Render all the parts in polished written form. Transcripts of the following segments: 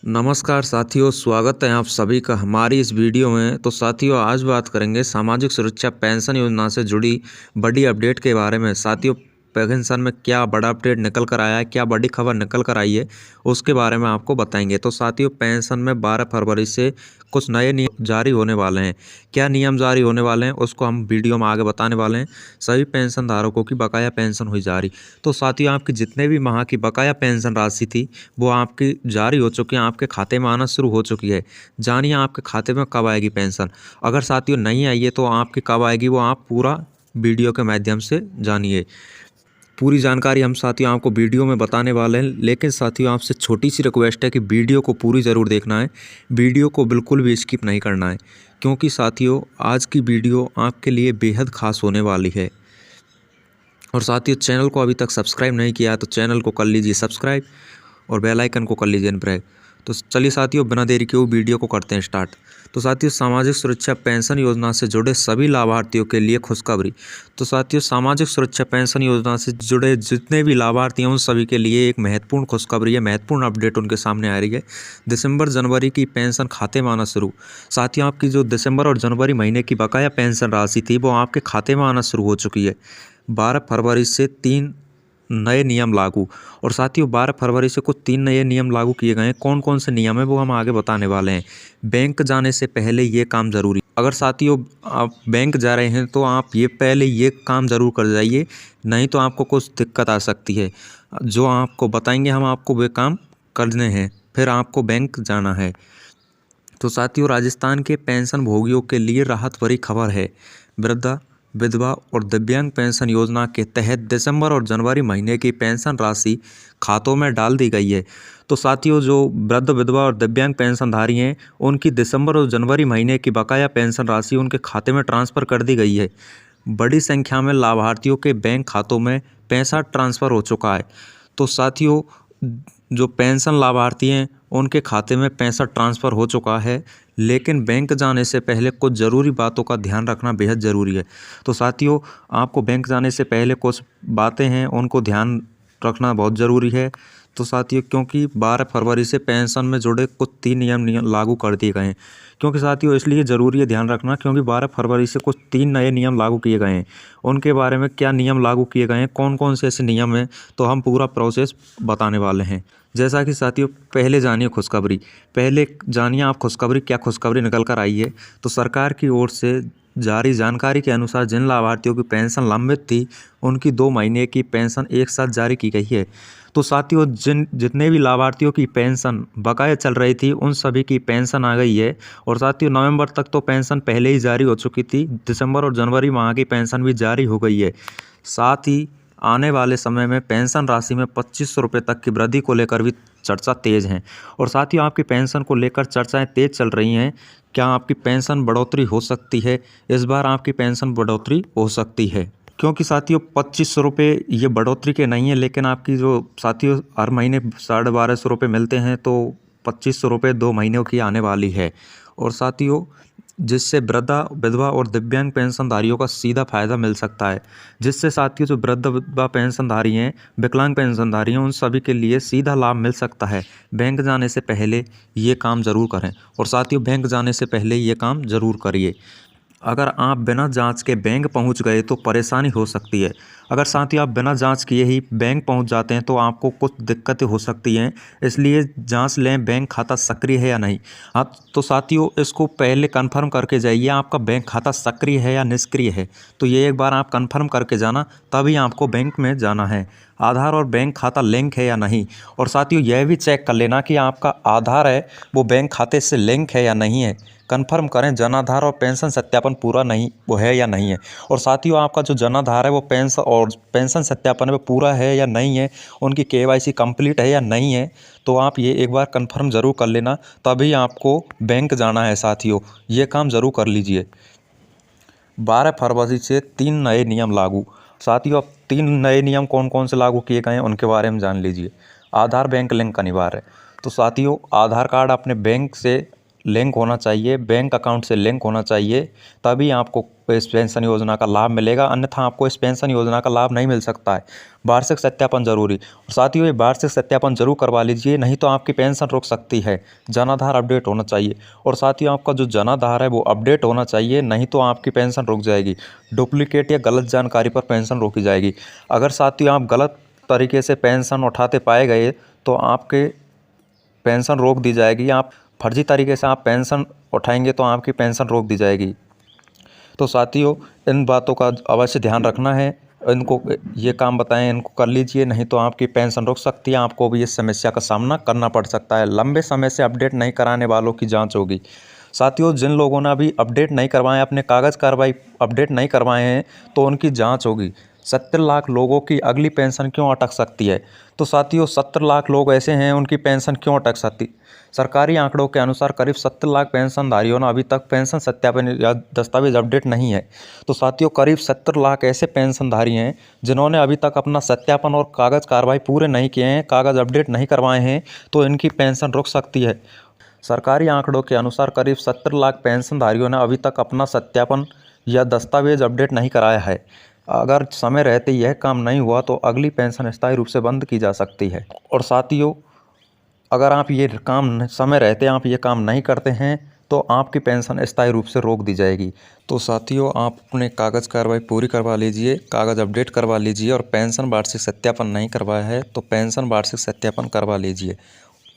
नमस्कार साथियों, स्वागत है आप सभी का हमारी इस वीडियो में। तो साथियों, आज बात करेंगे सामाजिक सुरक्षा पेंशन योजना से जुड़ी बड़ी अपडेट के बारे में। साथियों, पेंशन में क्या बड़ा अपडेट निकल कर आया है, क्या बड़ी खबर निकल कर आई है, उसके बारे में आपको बताएंगे। तो साथियों, पेंशन में 12 फरवरी से कुछ नए नियम जारी होने वाले हैं। क्या नियम जारी होने वाले हैं उसको हम वीडियो में आगे बताने वाले हैं। सभी पेंशन धारकों की बकाया पेंशन हुई जारी। तो साथियों, आपकी जितने भी माह की बकाया पेंशन राशि थी वो आपकी जारी हो चुकी है, आपके खाते में आना शुरू हो चुकी है। जानिए आपके खाते में कब आएगी पेंशन। अगर साथियों नहीं आई है तो आपकी कब आएगी वो आप पूरा वीडियो के माध्यम से जानिए। पूरी जानकारी हम साथियों आपको वीडियो में बताने वाले हैं, लेकिन साथियों आपसे छोटी सी रिक्वेस्ट है कि वीडियो को पूरी ज़रूर देखना है। वीडियो को बिल्कुल भी स्किप नहीं करना है, क्योंकि साथियों आज की वीडियो आपके लिए बेहद खास होने वाली है। और साथियों, चैनल को अभी तक सब्सक्राइब नहीं किया तो चैनल को कर लीजिए सब्सक्राइब और बेल आइकन को कर लीजिए प्रेस। तो चलिए साथियों, बिना देरी के वो वीडियो को करते हैं स्टार्ट। तो साथियों, सामाजिक सुरक्षा पेंशन योजना से जुड़े सभी लाभार्थियों के लिए खुशखबरी। तो साथियों, सामाजिक सुरक्षा पेंशन योजना से जुड़े जितने भी लाभार्थी हैं उन सभी के लिए एक महत्वपूर्ण खुशखबरी है, महत्वपूर्ण अपडेट उनके सामने आ रही है। दिसंबर जनवरी की पेंशन खाते में आना शुरू। साथियों, आपकी जो दिसंबर और जनवरी महीने की बकाया पेंशन राशि थी वो आपके खाते में आना शुरू हो चुकी है। 12 फरवरी से 3 नए नियम लागू। और साथियों, 12 फरवरी से कुछ 3 नए नियम लागू किए गए हैं। कौन कौन से नियम है वो हम आगे बताने वाले हैं। बैंक जाने से पहले ये काम जरूरी। अगर साथियों आप बैंक जा रहे हैं तो आप ये पहले ये काम ज़रूर कर जाइए, नहीं तो आपको कुछ दिक्कत आ सकती है। जो आपको बताएंगे हम आपको वे काम करने हैं, फिर आपको बैंक जाना है। तो साथियों, राजस्थान के पेंशन भोगियों के लिए राहत भरी खबर है। वृद्धा, विधवा और दिव्यांग पेंशन योजना के तहत दिसंबर और जनवरी महीने की पेंशन राशि खातों में डाल दी गई है। तो साथियों, जो वृद्ध, विधवा और दिव्यांग पेंशनधारी हैं उनकी दिसंबर और जनवरी महीने की बकाया पेंशन राशि उनके खाते में ट्रांसफ़र कर दी गई है। बड़ी संख्या में लाभार्थियों के बैंक खातों में पैसा ट्रांसफ़र हो चुका है। तो साथियों, जो पेंशन लाभार्थी हैं उनके खाते में पैसा ट्रांसफ़र हो चुका है, लेकिन बैंक जाने से पहले कुछ ज़रूरी बातों का ध्यान रखना बेहद ज़रूरी है। तो साथियों, आपको बैंक जाने से पहले कुछ बातें हैं उनको ध्यान रखना बहुत ज़रूरी है। तो साथियों, क्योंकि 12 फरवरी से पेंशन में जुड़े कुछ 3 नियम लागू कर दिए गए हैं। क्योंकि साथियों इसलिए ज़रूरी है ध्यान रखना, क्योंकि 12 फरवरी से कुछ 3 नए नियम लागू किए गए हैं। उनके बारे में क्या नियम लागू किए गए हैं, कौन कौन से ऐसे नियम हैं, तो हम पूरा प्रोसेस बताने वाले हैं। जैसा कि साथियों, पहले जानिए खुशखबरी। पहले जानिए आप खुशखबरी, क्या खुशखबरी निकल कर आई है। तो सरकार की ओर से जारी जानकारी के अनुसार जिन लाभार्थियों की पेंशन लंबित थी उनकी 2 महीने की पेंशन एक साथ जारी की गई है। तो साथियों, जितने भी लाभार्थियों की पेंशन बकाया चल रही थी उन सभी की पेंशन आ गई है। और साथियों, नवंबर तक तो पेंशन पहले ही जारी हो चुकी थी, दिसंबर और जनवरी माह की पेंशन भी जारी हो गई है। साथ ही आने वाले समय में पेंशन राशि में 2500 रुपये तक की वृद्धि को लेकर भी चर्चा तेज़ है। और साथियों, आपकी पेंशन को लेकर चर्चाएं तेज़ चल रही हैं। क्या आपकी पेंशन बढ़ोतरी हो सकती है? इस बार आपकी पेंशन बढ़ोतरी हो सकती है, क्योंकि साथियों 2500 रुपये ये बढ़ोतरी के नहीं है, लेकिन आपकी जो साथियों हर महीने 1250 रुपये मिलते हैं, तो 2500 रुपये 2 महीनों की आने वाली है। और साथियों, जिससे वृद्धा, विधवा और दिव्यांग पेंशनधारियों का सीधा फायदा मिल सकता है। जिससे साथियों, जो वृद्ध, विधवा पेंशनधारी हैं, विकलांग पेंशनधारी हैं, उन सभी के लिए सीधा लाभ मिल सकता है। बैंक जाने से पहले ये काम ज़रूर करें। और साथियों, बैंक जाने से पहले ये काम ज़रूर करिए। अगर आप बिना जांच के बैंक पहुंच गए तो परेशानी हो सकती है। अगर साथियों आप बिना जांच किए ही बैंक पहुंच जाते हैं तो आपको कुछ दिक्कतें हो सकती हैं, इसलिए जांच लें बैंक खाता सक्रिय है या नहीं। हाँ, तो साथियों इसको पहले कंफर्म करके जाइए आपका बैंक खाता सक्रिय है या निष्क्रिय है। तो ये एक बार आप कंफर्म करके जाना, तभी आपको बैंक में जाना है। आधार और बैंक खाता लिंक है या नहीं। और साथियों यह भी चेक कर लेना कि आपका आधार है वो बैंक खाते से लिंक है या नहीं है। कंफर्म करें जन आधार और पेंशन सत्यापन पूरा नहीं वो है या नहीं है। और साथियों, आपका जो जन आधार है वो पेंशन सत्यापन में पूरा है या नहीं है, उनकी केवाईसी कंप्लीट है या नहीं है, तो आप ये एक बार कंफर्म ज़रूर कर लेना, तभी आपको बैंक जाना है। साथियों ये काम ज़रूर कर लीजिए। 12 फरवरी से 3 नए नियम लागू। साथियों, अब 3 नए नियम कौन कौन से लागू किए गए हैं उनके बारे में जान लीजिए। आधार बैंक लिंक अनिवार्य है। तो साथियों, आधार कार्ड अपने बैंक से लिंक होना चाहिए, बैंक अकाउंट से लिंक होना चाहिए, तभी आपको इस पेंशन योजना का लाभ मिलेगा, अन्यथा आपको इस पेंशन योजना का लाभ नहीं मिल सकता है। वार्षिक सत्यापन जरूरी, और साथियों ये वार्षिक सत्यापन जरूर करवा लीजिए, नहीं तो आपकी पेंशन रुक सकती है। जनाधार अपडेट होना चाहिए, और साथियों आपका जो जनाधार है वो अपडेट होना चाहिए, नहीं तो आपकी पेंशन रुक जाएगी। डुप्लीकेट या गलत जानकारी पर पेंशन रोकी जाएगी। अगर साथियों आप गलत तरीके से पेंशन उठाते पाए गए तो आपके पेंशन रोक दी जाएगी। आप फर्जी तरीके से आप पेंशन उठाएंगे तो आपकी पेंशन रोक दी जाएगी। तो साथियों इन बातों का अवश्य ध्यान रखना है, इनको ये काम बताएं, इनको कर लीजिए, नहीं तो आपकी पेंशन रुक सकती है, आपको भी इस समस्या का सामना करना पड़ सकता है। लंबे समय से अपडेट नहीं कराने वालों की जांच होगी। साथियों जिन लोगों ने अभी अपडेट नहीं करवाए, अपने कागज़ कार्रवाई अपडेट नहीं करवाए हैं, तो उनकी जांच होगी। 70 लाख लोगों की अगली पेंशन क्यों अटक सकती है? तो साथियों 70 लाख लोग ऐसे हैं उनकी पेंशन क्यों अटक सकती? सरकारी आंकड़ों के अनुसार करीब 70 लाख पेंशनधारियों ने अभी तक पेंशन सत्यापन या दस्तावेज अपडेट नहीं है। तो साथियों करीब 70 लाख ऐसे पेंशनधारी हैं जिन्होंने अभी तक अपना सत्यापन और कागज़ कार्रवाई पूरे नहीं किए हैं, कागज़ अपडेट नहीं करवाए हैं, तो इनकी पेंशन रुक सकती है। सरकारी आंकड़ों के अनुसार करीब 70 लाख पेंशनधारियों ने अभी तक अपना सत्यापन या दस्तावेज अपडेट नहीं कराया है। अगर समय रहते यह काम नहीं हुआ तो अगली पेंशन स्थायी रूप से बंद की जा सकती है। और साथियों अगर आप ये काम समय रहते आप ये काम नहीं करते हैं तो आपकी पेंशन स्थायी रूप से रोक दी जाएगी। तो साथियों आप अपने कागज़ कार्रवाई पूरी करवा लीजिए, कागज़ अपडेट करवा लीजिए, और पेंशन वार्षिक सत्यापन नहीं करवाया है तो पेंशन वार्षिक सत्यापन करवा लीजिए।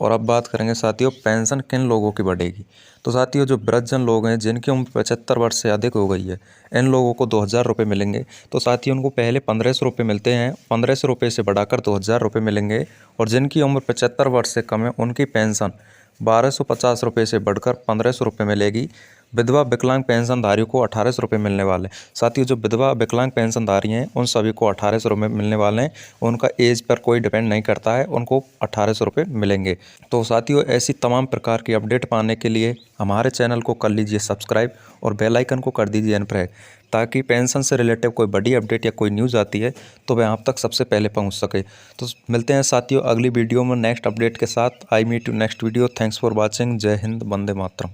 और अब बात करेंगे साथियों पेंशन किन लोगों की बढ़ेगी। तो साथियों जो वृद्धजन लोग हैं जिनकी उम्र 75 वर्ष से अधिक हो गई है, इन लोगों को 2000 रुपये मिलेंगे। तो साथियों उनको पहले 1500 रुपये मिलते हैं, 1500 रुपये से बढ़ाकर 2000 रुपये मिलेंगे। और जिनकी उम्र 75 वर्ष से कम है उनकी पेंशन 1250 रुपये से बढ़कर 1500 रुपये मिलेगी। विधवा विकलांग पेंशनधारियों को 1800 रुपये मिलने वाले हैं। साथियों जो विधवा विकलांग पेंशनधारी हैं उन सभी को 1800 रुपये मिलने वाले हैं। उनका एज पर कोई डिपेंड नहीं करता है, उनको 1800 रुपये मिलेंगे। तो साथियों ऐसी तमाम प्रकार की अपडेट पाने के लिए हमारे चैनल को कर लीजिए सब्सक्राइब और बेल आइकन को कर दीजिए ऑन पर, ताकि पेंशन से रिलेटेड कोई बड़ी अपडेट या कोई न्यूज़ आती है तो वह आप तक सबसे पहले पहुंच सके। तो मिलते हैं साथियों अगली वीडियो में नेक्स्ट अपडेट के साथ। I meet you next video. Thanks for watching. जय हिंद, वंदे मातरम।